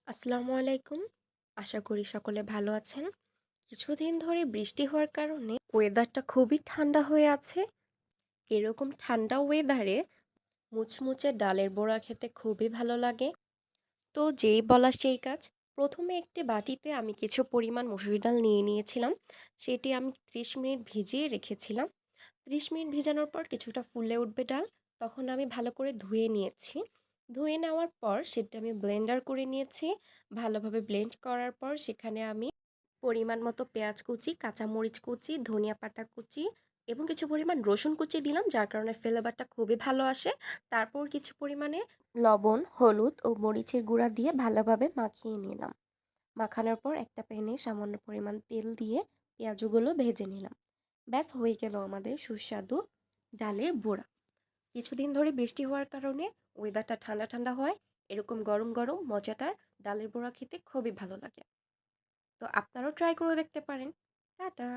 আসসালামু আলাইকুম। আশা করি সকলে ভালো আছেন। কিছুদিন ধরে বৃষ্টি হওয়ার কারণে ওয়েদারটা খুবই ঠান্ডা হয়ে আছে। এরকম ঠান্ডা ওয়েদারে মুচমুচে ডালের বড়া খেতে খুবই ভালো লাগে। তো যেই বলা সেই কাজ। প্রথমে একটি বাটিতে আমি কিছু পরিমাণ মসুর ডাল নিয়ে নিয়েছিলাম। সেটি আমি ৩০ মিনিট ভিজিয়ে রেখেছিলাম। ৩০ মিনিট ভিজানোর পর কিছুটা ফুলে উঠবে ডাল, তখন আমি ভালো করে ধুয়ে নিয়েছি। ধুয়ে নেওয়ার পর সেটা আমি ব্লেন্ডার করে নিয়েছি। ভালোভাবে ব্লেন্ড করার পর সেখানে আমি পরিমাণ মতো পেঁয়াজ কুচি, কাঁচামরিচ কুচি, ধনিয়া পাতা কুচি এবং কিছু পরিমাণ রসুন কুচি দিলাম, যার কারণে ফ্লেভারটা খুবই ভালো আসে। তারপর কিছু পরিমাণে লবণ, হলুদ ও মরিচের গুঁড়া দিয়ে ভালোভাবে মাখিয়ে নিলাম। মাখানোর পর একটা প্যানে সামান্য পরিমাণ তেল দিয়ে পেঁয়াজগুলো ভেজে নিলাম। ব্যাস হয়ে গেল আমাদের সুস্বাদু ডালের বড়া। কিছুদিন ধরে বৃষ্টি হওয়ার কারণে ওয়েদারটা ঠান্ডা ঠান্ডা হয়। এরকম গরম গরম মজাদার ডালের বড়া খেতে খুবই ভালো লাগে। তো আপনারাও ট্রাই করে দেখতে পারেন। টাটা।